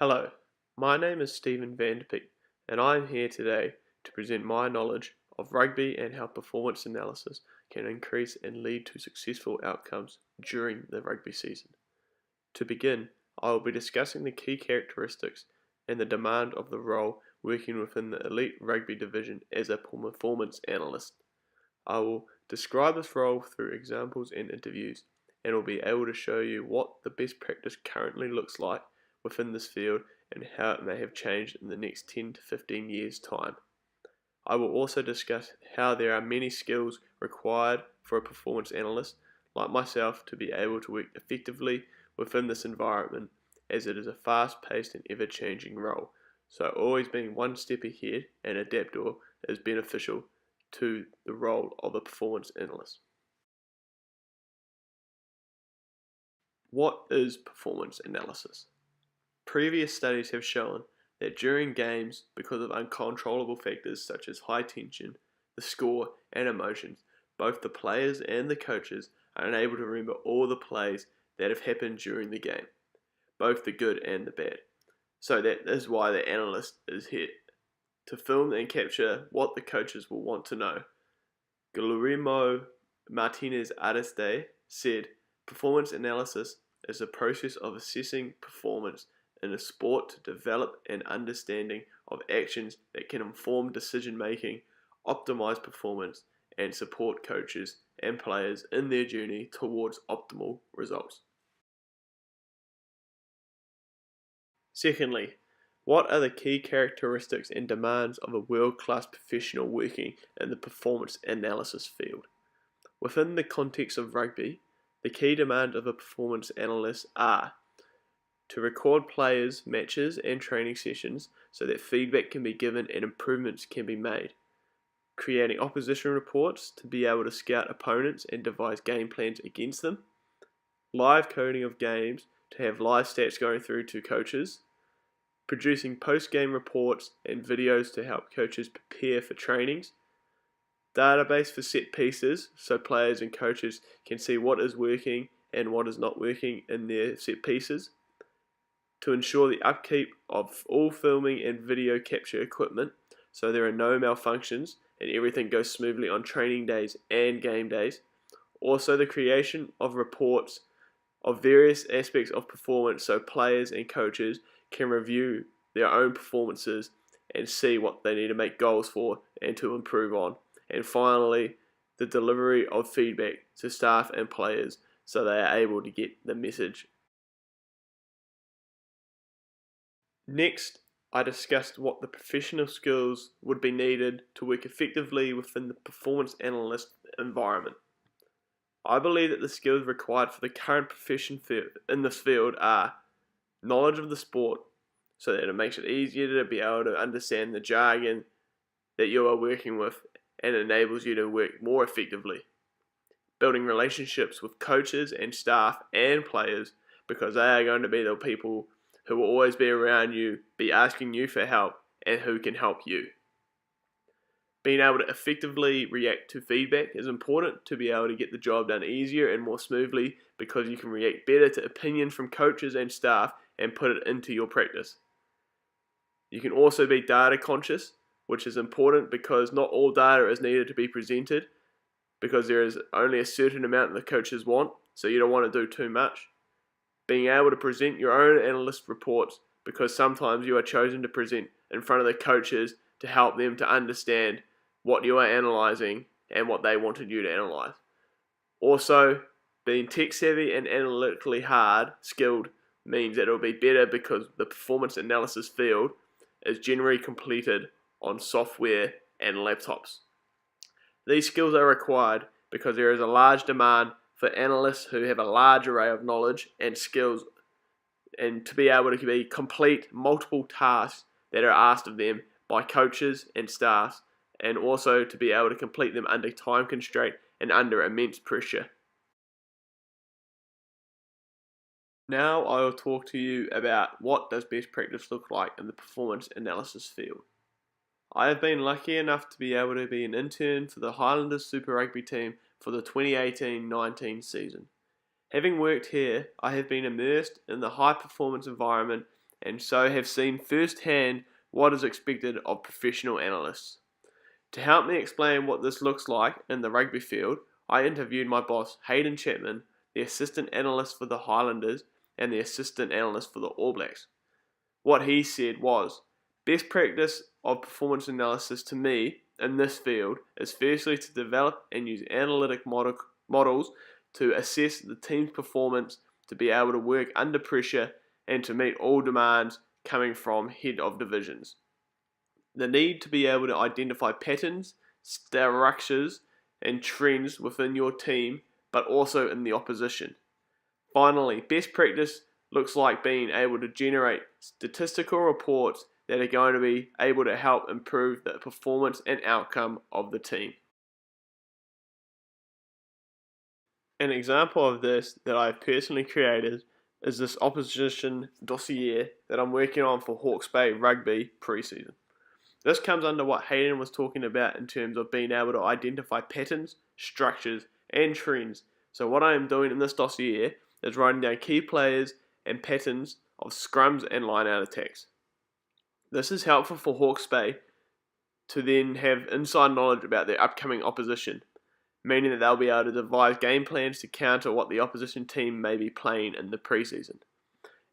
Hello, my name is Stephen Peet, and I am here today to present my knowledge of rugby and how performance analysis can increase and lead to successful outcomes during the rugby season. To begin, I will be discussing the key characteristics and the demand of the role working within the elite rugby division as a performance analyst. I will describe this role through examples and interviews, and will be able to show you what the best practice currently looks like within this field and how it may have changed in the next 10 to 15 years' time. I will also discuss how there are many skills required for a performance analyst like myself to be able to work effectively within this environment, as it is a fast-paced and ever-changing role. So always being one step ahead and adaptable is beneficial to the role of a performance analyst. What is performance analysis? Previous studies have shown that during games, because of uncontrollable factors such as high tension, the score, and emotions, both the players and the coaches are unable to remember all the plays that have happened during the game, both the good and the bad. So that is why the analyst is here, to film and capture what the coaches will want to know. Guillermo Martinez Ariste said, "Performance analysis is the process of assessing performance in a sport to develop an understanding of actions that can inform decision making, optimize performance, and support coaches and players in their journey towards optimal results." Secondly, what are the key characteristics and demands of a world-class professional working in the performance analysis field? Within the context of rugby, the key demands of a performance analyst are to record players' matches and training sessions so that feedback can be given and improvements can be made, creating opposition reports to be able to scout opponents and devise game plans against them, live coding of games to have live stats going through to coaches, producing post-game reports and videos to help coaches prepare for trainings, database for set pieces so players and coaches can see what is working and what is not working in their set pieces, to ensure the upkeep of all filming and video capture equipment so there are no malfunctions and everything goes smoothly on training days and game days. Also the creation of reports of various aspects of performance so players and coaches can review their own performances and see what they need to make goals for and to improve on. And finally, the delivery of feedback to staff and players so they are able to get the message. Next, I discussed what the professional skills would be needed to work effectively within the performance analyst environment. I believe that the skills required for the current profession in this field are knowledge of the sport, so that it makes it easier to be able to understand the jargon that you are working with and enables you to work more effectively. Building relationships with coaches and staff and players, because they are going to be the people who will always be around you, be asking you for help, and who can help you. Being able to effectively react to feedback is important to be able to get the job done easier and more smoothly, because you can react better to opinion from coaches and staff and put it into your practice. You can also be data conscious, which is important because not all data is needed to be presented, because there is only a certain amount the coaches want, so you don't want to do too much. Being able to present your own analyst reports, because sometimes you are chosen to present in front of the coaches to help them to understand what you are analysing and what they wanted you to analyse. Also, being tech savvy and analytically skilled means that it will be better because the performance analysis field is generally completed on software and laptops. These skills are required because there is a large demand for analysts who have a large array of knowledge and skills, and to be able to complete multiple tasks that are asked of them by coaches and staffs, and also to be able to complete them under time constraint and under immense pressure. Now I will talk to you about what does best practice look like in the performance analysis field. I have been lucky enough to be able to be an intern for the Highlanders Super Rugby team for the 2018-19 season. Having worked here, I have been immersed in the high performance environment and so have seen firsthand what is expected of professional analysts. To help me explain what this looks like in the rugby field, I interviewed my boss, Hayden Chapman, the assistant analyst for the Highlanders and the assistant analyst for the All Blacks. What he said was, best practice of performance analysis to me in this field is firstly to develop and use analytic models to assess the team's performance, to be able to work under pressure and to meet all demands coming from head of divisions. The need to be able to identify patterns, structures, and trends within your team, but also in the opposition. Finally, best practice looks like being able to generate statistical reports that are going to be able to help improve the performance and outcome of the team. An example of this that I've personally created is this opposition dossier that I'm working on for Hawke's Bay Rugby pre-season. This comes under what Hayden was talking about in terms of being able to identify patterns, structures, and trends. So what I am doing in this dossier is writing down key players and patterns of scrums and line-out attacks. This is helpful for Hawke's Bay to then have inside knowledge about their upcoming opposition, meaning that they'll be able to devise game plans to counter what the opposition team may be playing in the preseason.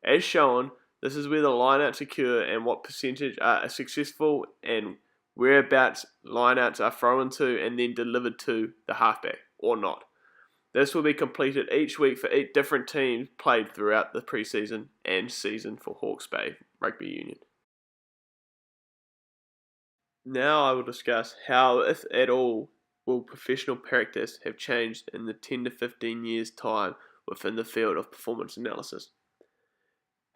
As shown, this is where the lineouts occur and what percentage are successful and whereabouts lineouts are thrown to and then delivered to the halfback or not. This will be completed each week for each different teams played throughout the preseason and season for Hawke's Bay Rugby Union. Now I will discuss how, if at all, will professional practice have changed in the 10 to 15 years' time within the field of performance analysis.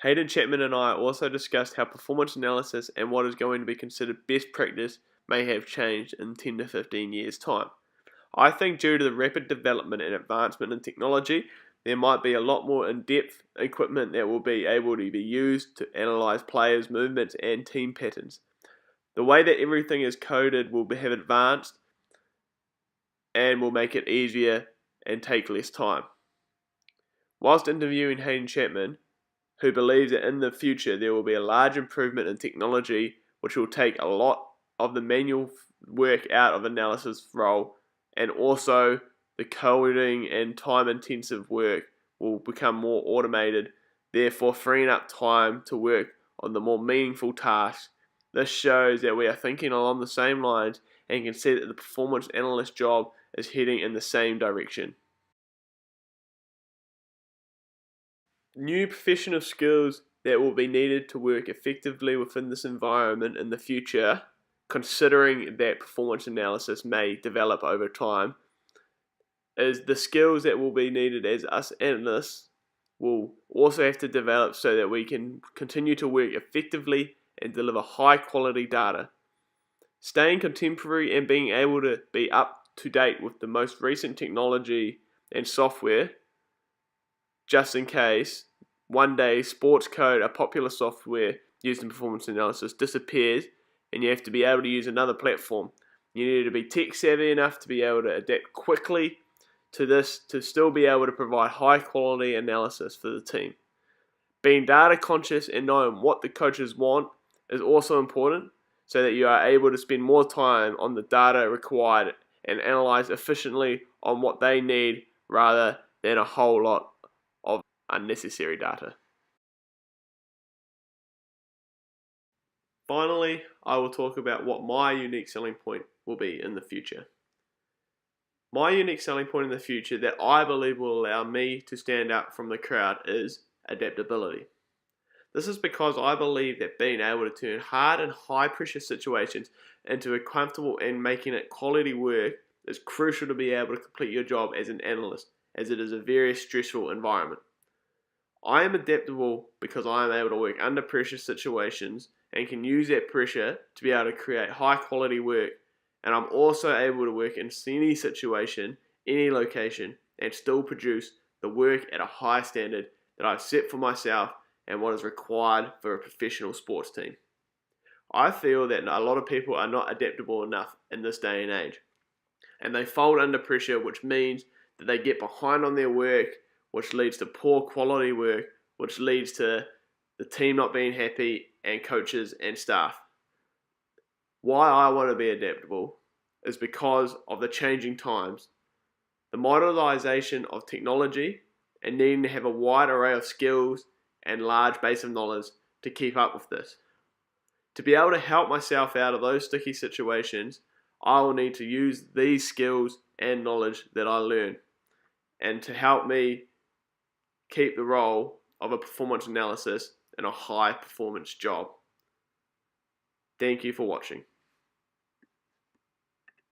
Hayden Chapman and I also discussed how performance analysis and what is going to be considered best practice may have changed in 10 to 15 years' time. I think due to the rapid development and advancement in technology, there might be a lot more in-depth equipment that will be able to be used to analyze players' movements and team patterns. The way that everything is coded will have advanced and will make it easier and take less time. Whilst interviewing Hayden Chapman, who believes that in the future there will be a large improvement in technology which will take a lot of the manual work out of analysis role, and also the coding and time-intensive work will become more automated, therefore freeing up time to work on the more meaningful tasks. This shows that we are thinking along the same lines and can see that the performance analyst job is heading in the same direction. New professional skills that will be needed to work effectively within this environment in the future, considering that performance analysis may develop over time, is the skills that will be needed as us analysts will also have to develop so that we can continue to work effectively and deliver high quality data. Staying contemporary and being able to be up to date with the most recent technology and software, just in case one day sports code, a popular software used in performance analysis, disappears and you have to be able to use another platform. You need to be tech savvy enough to be able to adapt quickly to this to still be able to provide high quality analysis for the team. Being data conscious and knowing what the coaches want is also important so that you are able to spend more time on the data required and analyze efficiently on what they need rather than a whole lot of unnecessary data. Finally, I will talk about what my unique selling point will be in the future. My unique selling point in the future that I believe will allow me to stand out from the crowd is adaptability. This is because I believe that being able to turn hard and high pressure situations into a comfortable and making it quality work is crucial to be able to complete your job as an analyst, as it is a very stressful environment. I am adaptable because I am able to work under pressure situations and can use that pressure to be able to create high quality work, and I'm also able to work in any situation, any location, and still produce the work at a high standard that I've set for myself and what is required for a professional sports team. I feel that a lot of people are not adaptable enough in this day and age, and they fold under pressure, which means that they get behind on their work, which leads to poor quality work, which leads to the team not being happy, and coaches and staff. Why I want to be adaptable is because of the changing times, the modernisation of technology, and needing to have a wide array of skills and large base of knowledge to keep up with this. To be able to help myself out of those sticky situations, I will need to use these skills and knowledge that I learn, and to help me keep the role of a performance analysis in a high performance job. Thank you for watching.